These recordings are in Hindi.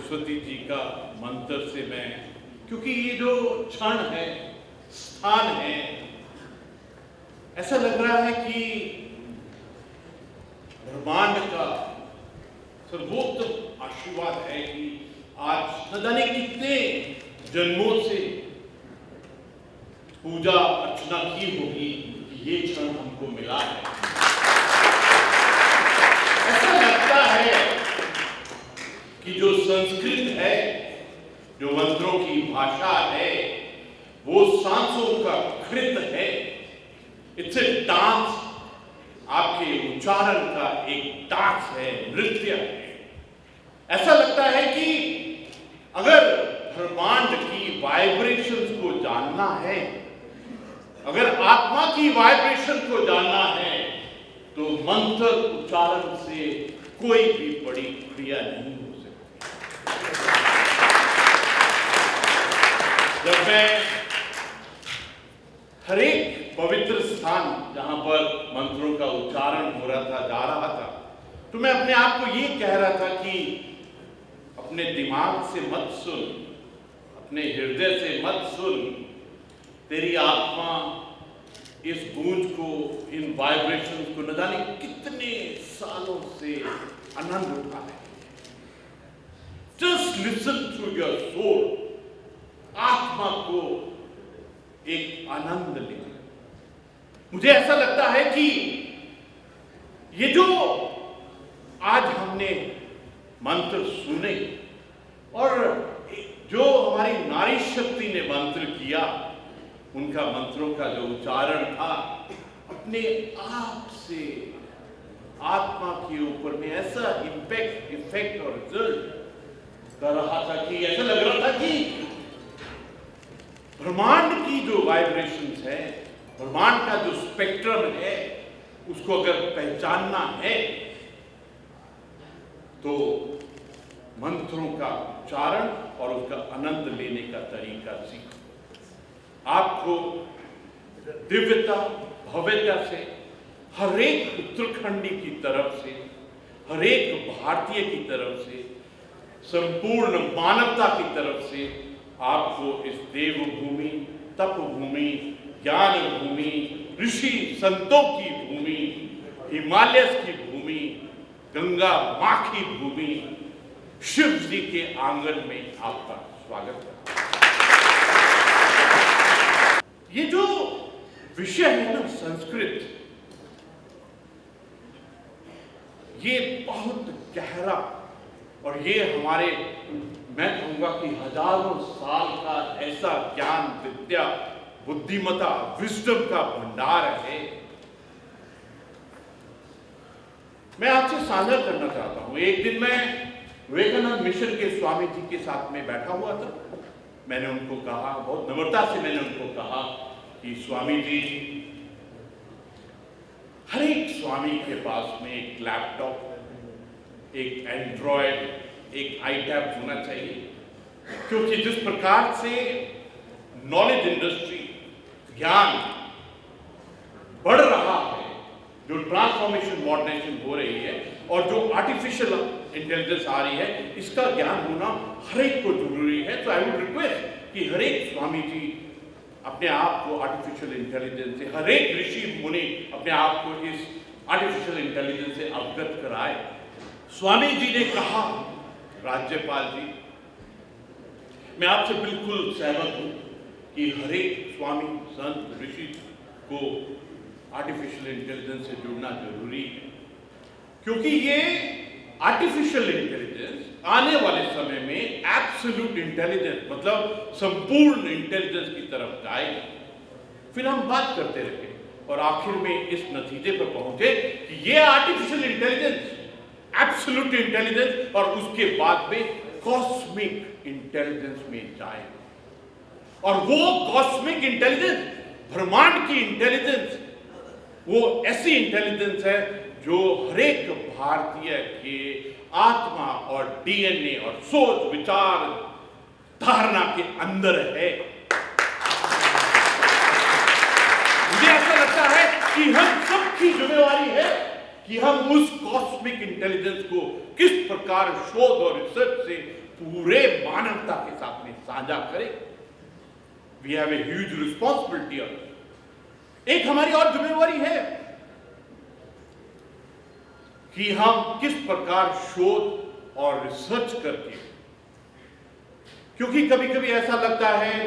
सरस्वती जी का मंत्र से मैं, क्योंकि ये जो क्षण है, स्थान है, ऐसा लग रहा है कि ब्रह्मांड का सर्वोत्तम आशीर्वाद है कि आज न जाने कितने जन्मों से पूजा अर्चना की होगी कि ये क्षण हमको मिला है। ऐसा लगता है कि जो संस्कृत है, जो मंत्रों की भाषा है, वो सांसों का कृत है। इट्स ए डांस, आपके उच्चारण का एक डांस है, नृत्य है। ऐसा लगता है कि अगर ब्रह्मांड की वाइब्रेशंस को जानना है, अगर आत्मा की वाइब्रेशन को जानना है, तो मंत्र उच्चारण से कोई भी बड़ी क्रिया नहीं हो सकती। जब मैं हर एक पवित्र स्थान जहां पर मंत्रों का उच्चारण हो रहा था, जा रहा था, तो मैं अपने आप को ये कह रहा था कि अपने दिमाग से मत सुन, अपने हृदय से मत सुन, तेरी आत्मा इस गूंज को, इन वाइब्रेशंस को न जाने कितने सालों से आनंद उठा रहे। Just listen to your soul, आत्मा को एक आनंद ले। मुझे ऐसा लगता है कि ये जो आज हमने मंत्र सुने और जो हमारी नारी शक्ति ने मंत्र किया, उनका मंत्रों का जो उच्चारण था, अपने आप से आत्मा के ऊपर में ऐसा इंपैक्ट, इफेक्ट और रिजल्ट कर रहा था कि ऐसा लग रहा था कि ब्रह्मांड की जो वाइब्रेशंस है, ब्रह्मांड का जो स्पेक्ट्रम है, उसको अगर पहचानना है तो मंत्रों का उच्चारण और उसका आनंद लेने का तरीका सीखो। आपको दिव्यता, भव्यता से, हर एक उत्तराखंडी की तरफ से, हर एक भारतीय की तरफ से, संपूर्ण मानवता की तरफ से आपको इस देवभूमि, तपभूमि, ज्ञान भूमि, ऋषि संतों की भूमि, हिमालय की भूमि, गंगा मां की भूमि, शिव जी के आंगन में आपका स्वागत है। ये जो विषय है ना, संस्कृत, ये बहुत गहरा, और ये हमारे, मैं कहूंगा कि हजारों साल का ऐसा ज्ञान, विद्या, बुद्धिमता, विजडम का भंडार है। मैं आपसे साझा करना चाहता हूं। एक दिन मैं विवेकानंद मिशन के स्वामी जी के साथ में बैठा हुआ था। मैंने उनको कहा, बहुत नम्रता से मैंने उनको कहा कि स्वामी जी, हर एक स्वामी के पास में एक लैपटॉप, एक एंड्रॉयड, एक आईटैब होना चाहिए, क्योंकि जिस प्रकार से नॉलेज इंडस्ट्री, ज्ञान बढ़ रहा है, जो ट्रांसफॉर्मेशन, मॉडर्नाइजेशन हो रही है, और जो आर्टिफिशियल इंटेलिजेंस आ रही है, इसका ज्ञान होना हर एक को जरूरी है। तो आई वुड रिक्वेस्ट कि हर एक स्वामी जी अपने आप को आर्टिफिशियल इंटेलिजेंस से, हर एक ऋषि मुनि अपने आप को इस आर्टिफिशियल इंटेलिजेंस से अवगत कराए। स्वामी जी ने कहा, राज्यपाल जी, मैं आपसे बिल्कुल सहमत हूं कि हर एक स्वामी, संत, ऋषि को आर्टिफिशियल इंटेलिजेंस से जुड़ना जरूरी है, क्योंकि ये आर्टिफिशियल इंटेलिजेंस आने वाले समय में एब्सोल्यूट इंटेलिजेंस, मतलब संपूर्ण इंटेलिजेंस की तरफ जाएगा। फिर हम बात करते रहे और आखिर में इस नतीजे पर पहुंचे कि ये आर्टिफिशियल इंटेलिजेंस एब्सोल्यूट इंटेलिजेंस और उसके बाद में कॉस्मिक इंटेलिजेंस में जाएगा। और वो कॉस्मिक इंटेलिजेंस, ब्रह्मांड की इंटेलिजेंस, वो ऐसी इंटेलिजेंस है जो हर एक भारतीय के आत्मा और डीएनए और सोच, विचार, धारणा के अंदर है। मुझे ऐसा लगता है कि हम सबकी जिम्मेवारी है कि हम उस कॉस्मिक इंटेलिजेंस को किस प्रकार शोध और रिसर्च से पूरे मानवता के साथ में साझा करें। We have a huge responsibility. एक हमारी और जिम्मेवारी है कि हम किस प्रकार शोध और रिसर्च करके, क्योंकि कभी कभी ऐसा लगता है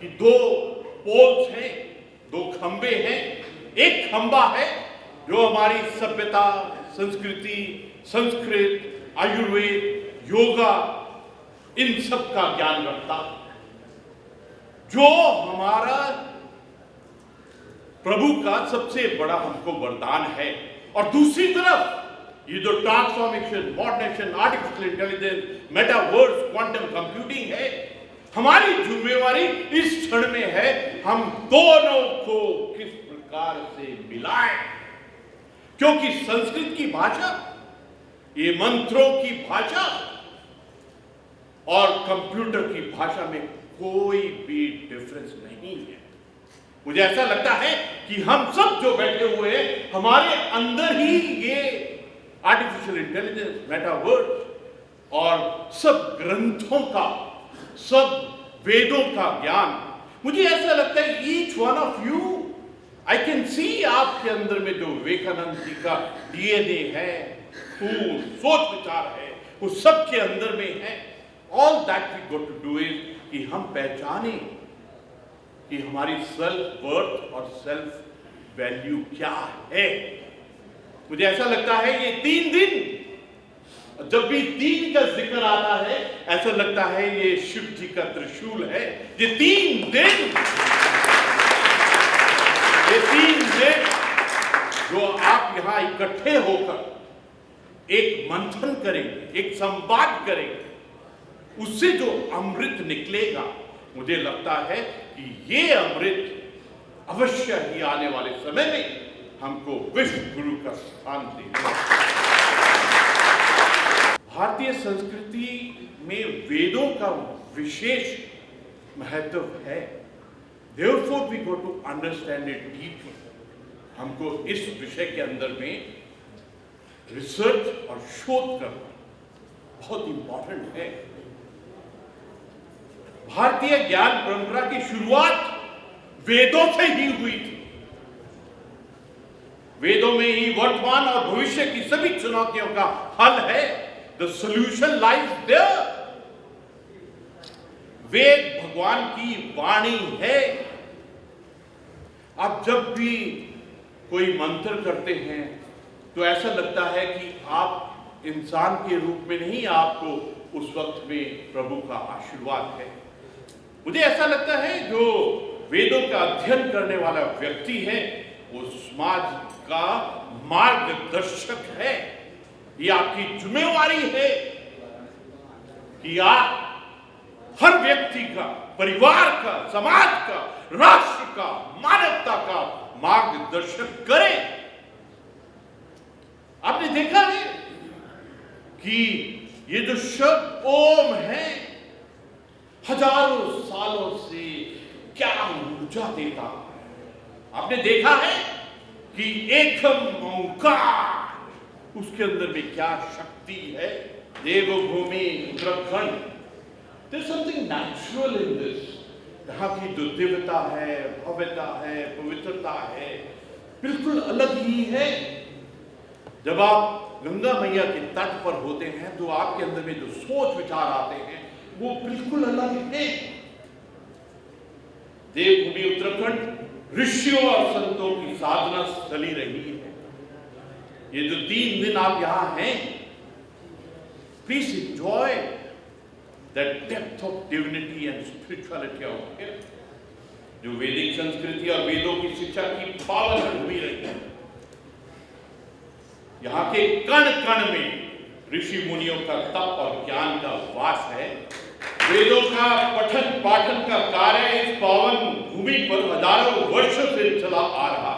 कि दो पोल्स हैं, दो खंबे हैं। एक खंबा है जो हमारी सभ्यता, संस्कृति, संस्कृत, आयुर्वेद, योगा, इन सब का ज्ञान रखता, जो हमारा प्रभु का सबसे बड़ा हमको वरदान है। और दूसरी तरफ ये जो transformation, modernisation, artificial intelligence, metaverse, quantum computing है, हमारी जिम्मेवारी इस क्षण में है हम दोनों को किस प्रकार से मिलाएं। क्योंकि संस्कृत की भाषा, ये मंत्रों की भाषा और कंप्यूटर की भाषा में कोई भी डिफरेंस नहीं है। मुझे ऐसा लगता है कि हम सब जो बैठे हुए हैं, हमारे अंदर ही ये आर्टिफिशियल इंटेलिजेंस, मेटावर्स और सब ग्रंथों का, सब वेदों का ज्ञान, मुझे ऐसा लगता है each one of you, I can see आपके अंदर में जो विवेकानंद जी का डीएनए है, खून, सोच विचार है, वो सबके अंदर में है। All that we got to do is कि हम पहचाने कि हमारी सेल्फ वर्थ और सेल्फ वैल्यू क्या है। मुझे ऐसा लगता है ये 3 दिन, जब भी 3 का जिक्र आता है, ऐसा लगता है ये शिव जी का त्रिशूल है। ये 3 दिन जो आप यहां इकट्ठे होकर एक मंथन करेंगे, एक संवाद करेंगे, उससे जो अमृत निकलेगा, मुझे लगता है कि ये अमृत अवश्य ही आने वाले समय में हमको विश्व गुरु का स्थान देगा। भारतीय संस्कृति में वेदों का विशेष महत्व है। Therefore we got to understand it deeply। हमको इस विषय के अंदर में रिसर्च और शोध करना बहुत इंपॉर्टेंट है। भारतीय ज्ञान परंपरा की शुरुआत वेदों से ही हुई थी। वेदों में ही वर्तमान और भविष्य की सभी चुनौतियों का हल है। The solution lies there. Veda भगवान की वाणी है। आप जब भी कोई मंत्र करते हैं तो ऐसा लगता है कि आप इंसान के रूप में नहीं, आपको उस वक्त में प्रभु का आशीर्वाद है। मुझे ऐसा लगता है जो वेदों का अध्ययन करने वाला व्यक्ति है, वो समाज का मार्गदर्शक है। ये आपकी जिम्मेवारी है कि आप हर व्यक्ति का, परिवार का, समाज का, राष्ट्र का, मानवता का मार्गदर्शन करें। आपने देखा है कि ये जो शब्द ओम है, हजारों सालों से क्या ऊर्जा देता है। आपने देखा है कि एकम ओंकार, उसके अंदर में क्या शक्ति है। देवभूमि Uttarakhand, there's something natural in this। यहाँ की जो दिव्यता है, भव्यता है, पवित्रता है, बिल्कुल अलग ही है। जब आप गंगा मैया के तट पर होते हैं तो आपके अंदर में जो सोच विचार आते हैं वो बिल्कुल अलग है। देवभूमि उत्तराखंड ऋषियों और संतों की साधना स्थली रही है। ये जो 3 दिन आप यहां हैं, please enjoy the depth of divinity and spirituality out here. जो वैदिक संस्कृति और वेदों की शिक्षा की पावन भूमि रही है। यहाँ के कण कण में ऋषि मुनियों का तप और ज्ञान का वास है। वेदों का पठन पाठन का कार्य इस पावन भूमि पर हजारों वर्षों से चला आ रहा।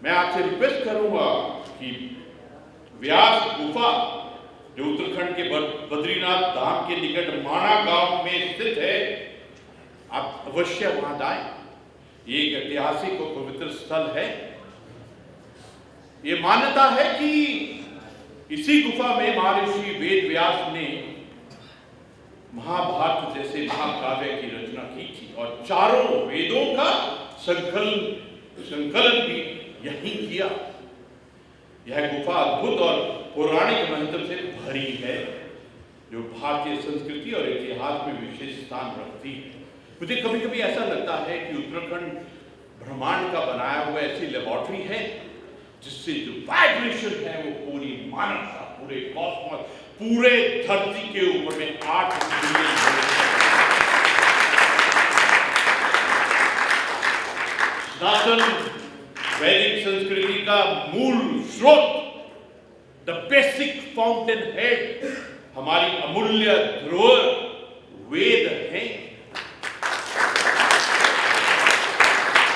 मैं आपसे रिक्वेस्ट करूंगा कि व्यास गुफा जो उत्तराखंड के बद्रीनाथ धाम के निकट माणा गांव में स्थित है, आप अवश्य वहां जाएं। ये एक ऐतिहासिक और पवित्र स्थल है। ये मान्यता है कि इसी गुफा में महर्षि वेद व्यास ने महाभारत जैसे महाकाव्य की रचना की थी और चारों वेदों का संकलन भी यही किया। यह गुफा अद्भुत और पौराणिक महत्व से भरी है, जो भारतीय संस्कृति और इतिहास में विशेष स्थान रखती है। मुझे कभी कभी ऐसा लगता है कि उत्तराखंड ब्रह्मांड का बनाया हुआ ऐसी लेबोरेटरी है जिससे जो वाइब्रेशन है वो पूरी मानवता, पूरे कॉस्मोस, पूरे धरती के ऊपर में 8 बिलियन सनातन वैदिक संस्कृति का मूल स्रोत, द बेसिक फाउंटेन हेड, हमारी अमूल्य धरोहर वेद है।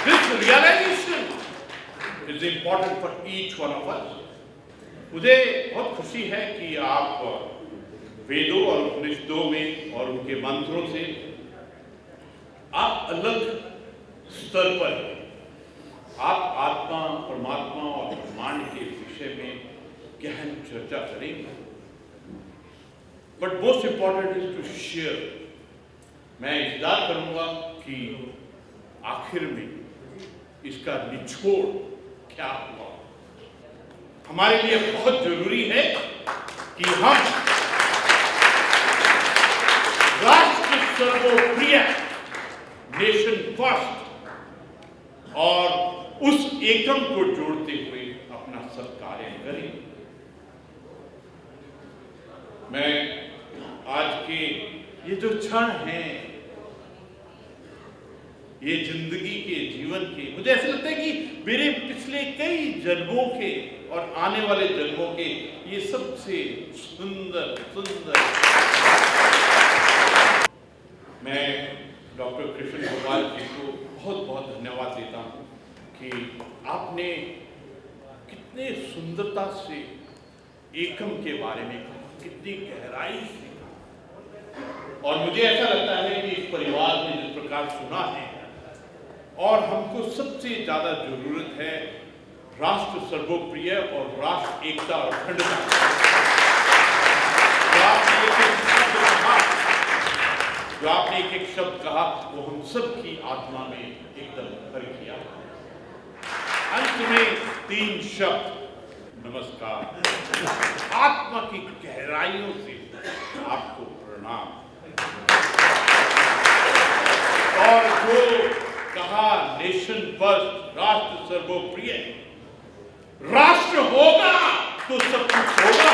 This realization is important for each one of us. मुझे बहुत खुशी है कि आप वेदों और उपनिषदों में और उनके मंत्रों से आप अलग स्तर पर हैं। आप आत्मा, परमात्मा और ब्रह्मांड के विषय में गहन चर्चा करेंगे। But most important is to share. मैं इंतजार करूंगा कि आखिर में इसका निचोड़ क्या हुआ। हमारे लिए बहुत जरूरी है कि हम राष्ट्र सर्वोप्रिय, नेशन फर्स्ट और उस एकम को जोड़ते हुए अपना सब कार्य करें। मैं आज के ये जो क्षण हैं, ये जिंदगी के, जीवन के, मुझे ऐसा लगता है कि मेरे पिछले कई जन्मों के और आने वाले जन्मों के ये सबसे सुंदर सुंदर। मैं डॉक्टर कृष्ण गोपाल जी को बहुत बहुत धन्यवाद देता हूँ कि आपने कितने सुंदरता से एकम के बारे में कहा, कितनी गहराई से कहा। और मुझे ऐसा लगता है कि इस परिवार ने जिस प्रकार सुना है, और हमको सबसे ज्यादा जरूरत है राष्ट्र सर्वोप्रिय और राष्ट्र एकता और अखंडता। जो आपने एक एक शब्द कहा वो हम सब की आत्मा में एकदम घर किया। अंत में 3 शब्द, नमस्कार, आत्मा की गहराइयों से आपको प्रणाम। और जो कहा नेशन फर्स्ट, राष्ट्र सर्वोप्रिय, राष्ट्र होगा तो सब कुछ होगा।